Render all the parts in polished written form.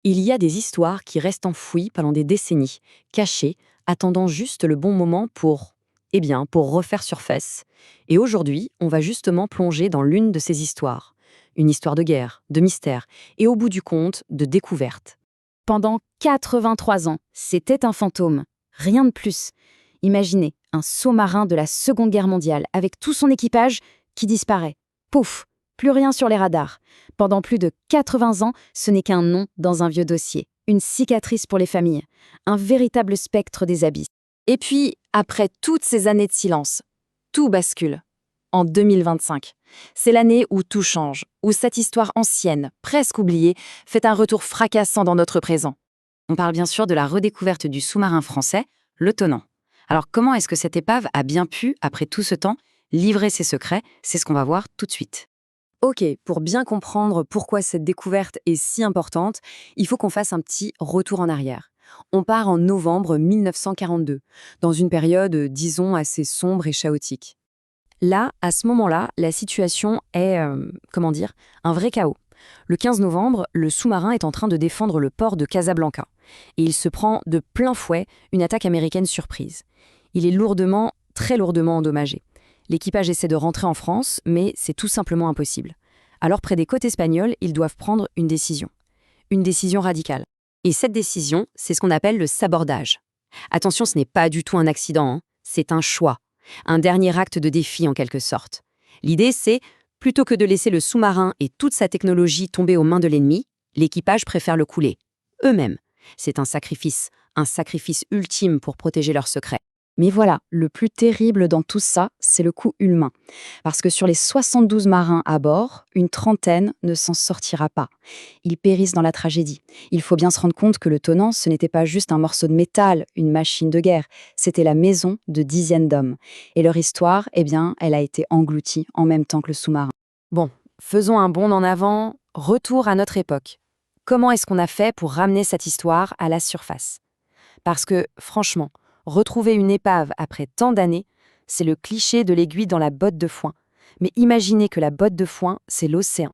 Il y a des histoires qui restent enfouies pendant des décennies, cachées, attendant juste le bon moment pour refaire surface. Et aujourd'hui, on va justement plonger dans l'une de ces histoires. Une histoire de guerre, de mystère, et au bout du compte, de découverte. Pendant 83 ans, c'était un fantôme. Rien de plus. Imaginez un sous-marin de la Seconde Guerre mondiale avec tout son équipage qui disparaît. Pouf, plus rien sur les radars. Pendant plus de 80 ans, ce n'est qu'un nom dans un vieux dossier. Une cicatrice pour les familles. Un véritable spectre des abysses. Et puis, après toutes ces années de silence, tout bascule. En 2025. C'est l'année où tout change, où cette histoire ancienne, presque oubliée, fait un retour fracassant dans notre présent. On parle bien sûr de la redécouverte du sous-marin français, le Tonnant. Alors comment est-ce que cette épave a bien pu, après tout ce temps, livrer ses secrets? C'est ce qu'on va voir tout de suite. Ok, pour bien comprendre pourquoi cette découverte est si importante, il faut qu'on fasse un petit retour en arrière. On part en novembre 1942, dans une période, disons, assez sombre et chaotique. Là, à ce moment-là, la situation est, un vrai chaos. Le 15 novembre, le sous-marin est en train de défendre le port de Casablanca. Et il se prend de plein fouet une attaque américaine surprise. Il est très lourdement endommagé. L'équipage essaie de rentrer en France, mais c'est tout simplement impossible. Alors près des côtes espagnoles, ils doivent prendre une décision. Une décision radicale. Et cette décision, c'est ce qu'on appelle le sabordage. Attention, ce n'est pas du tout un accident, hein. C'est un choix. Un dernier acte de défi en quelque sorte. L'idée c'est, plutôt que de laisser le sous-marin et toute sa technologie tomber aux mains de l'ennemi, l'équipage préfère le couler, eux-mêmes. C'est un sacrifice ultime pour protéger leurs secrets. Mais voilà, le plus terrible dans tout ça, c'est le coût humain. Parce que sur les 72 marins à bord, une trentaine ne s'en sortira pas. Ils périssent dans la tragédie. Il faut bien se rendre compte que le Tonnant, ce n'était pas juste un morceau de métal, une machine de guerre. C'était la maison de dizaines d'hommes. Et leur histoire, elle a été engloutie en même temps que le sous-marin. Bon, faisons un bond en avant, retour à notre époque. Comment est-ce qu'on a fait pour ramener cette histoire à la surface? Parce que, franchement, retrouver une épave après tant d'années, c'est le cliché de l'aiguille dans la botte de foin. Mais imaginez que la botte de foin, c'est l'océan.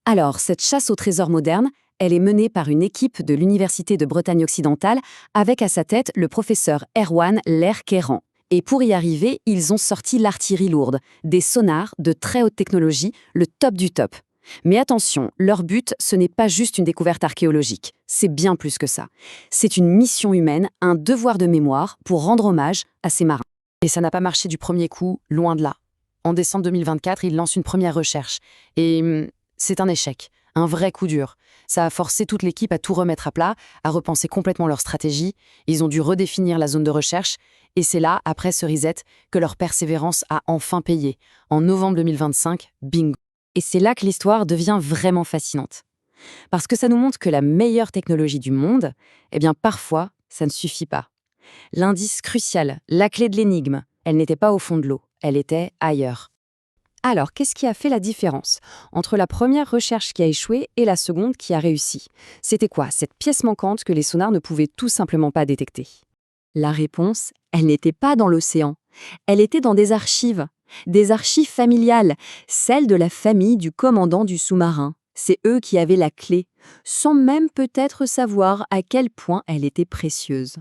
Alors, cette chasse au trésor moderne, elle est menée par une équipe de l'Université de Bretagne occidentale, avec à sa tête le professeur Erwan Lerquerran. Et pour y arriver, ils ont sorti l'artillerie lourde, des sonars de très haute technologie, le top du top. Mais attention, leur but, ce n'est pas juste une découverte archéologique, c'est bien plus que ça. C'est une mission humaine, un devoir de mémoire pour rendre hommage à ces marins. Et ça n'a pas marché du premier coup, loin de là. En décembre 2024, ils lancent une première recherche. Et c'est un échec, un vrai coup dur. Ça a forcé toute l'équipe à tout remettre à plat, à repenser complètement leur stratégie. Ils ont dû redéfinir la zone de recherche. Et c'est là, après ce reset, que leur persévérance a enfin payé. En novembre 2025, bingo. Et c'est là que l'histoire devient vraiment fascinante. Parce que ça nous montre que la meilleure technologie du monde, parfois, ça ne suffit pas. L'indice crucial, la clé de l'énigme, elle n'était pas au fond de l'eau, elle était ailleurs. Alors, qu'est-ce qui a fait la différence entre la première recherche qui a échoué et la seconde qui a réussi? C'était quoi, cette pièce manquante que les sonars ne pouvaient tout simplement pas détecter? La réponse, elle n'était pas dans l'océan. Elle était dans des archives familiales, celles de la famille du commandant du sous-marin. C'est eux qui avaient la clé, sans même peut-être savoir à quel point elle était précieuse.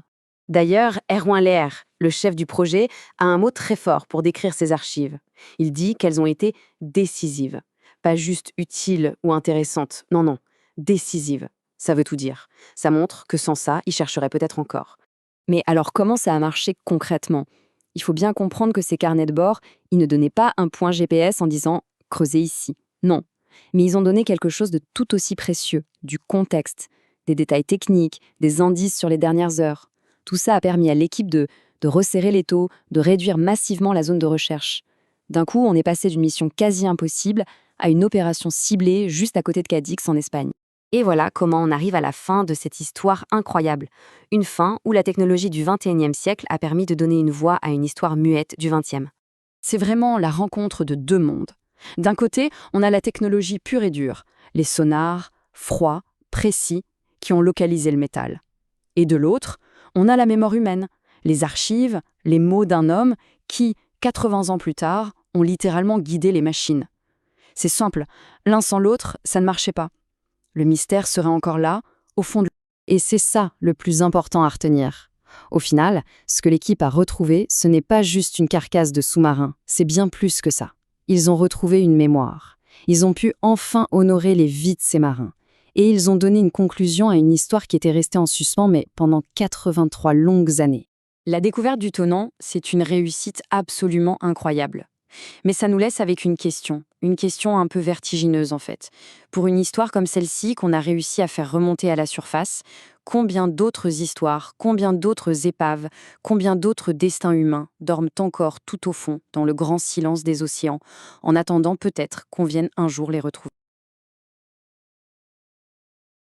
D'ailleurs, Erwan Leher, le chef du projet, a un mot très fort pour décrire ces archives. Il dit qu'elles ont été décisives. Pas juste utiles ou intéressantes, non, décisives. Ça veut tout dire. Ça montre que sans ça, ils chercheraient peut-être encore. Mais alors comment ça a marché concrètement? Il faut bien comprendre que ces carnets de bord, ils ne donnaient pas un point GPS en disant « creusez ici ». Non. Mais ils ont donné quelque chose de tout aussi précieux, du contexte, des détails techniques, des indices sur les dernières heures. Tout ça a permis à l'équipe de resserrer l'étau, de réduire massivement la zone de recherche. D'un coup, on est passé d'une mission quasi impossible à une opération ciblée juste à côté de Cadix en Espagne. Et voilà comment on arrive à la fin de cette histoire incroyable. Une fin où la technologie du XXIe siècle a permis de donner une voix à une histoire muette du XXe. C'est vraiment la rencontre de deux mondes. D'un côté, on a la technologie pure et dure, les sonars, froids, précis, qui ont localisé le métal. Et de l'autre, on a la mémoire humaine, les archives, les mots d'un homme qui, 80 ans plus tard, ont littéralement guidé les machines. C'est simple, l'un sans l'autre, ça ne marchait pas. Le mystère serait encore là, au fond de l'eau. Et c'est ça le plus important à retenir. Au final, ce que l'équipe a retrouvé, ce n'est pas juste une carcasse de sous-marin, c'est bien plus que ça. Ils ont retrouvé une mémoire. Ils ont pu enfin honorer les vies de ces marins. Et ils ont donné une conclusion à une histoire qui était restée en suspens, mais pendant 83 longues années. La découverte du Tonnant, c'est une réussite absolument incroyable. Mais ça nous laisse avec une question un peu vertigineuse en fait. Pour une histoire comme celle-ci qu'on a réussi à faire remonter à la surface, combien d'autres histoires, combien d'autres épaves, combien d'autres destins humains dorment encore tout au fond, dans le grand silence des océans, en attendant peut-être qu'on vienne un jour les retrouver.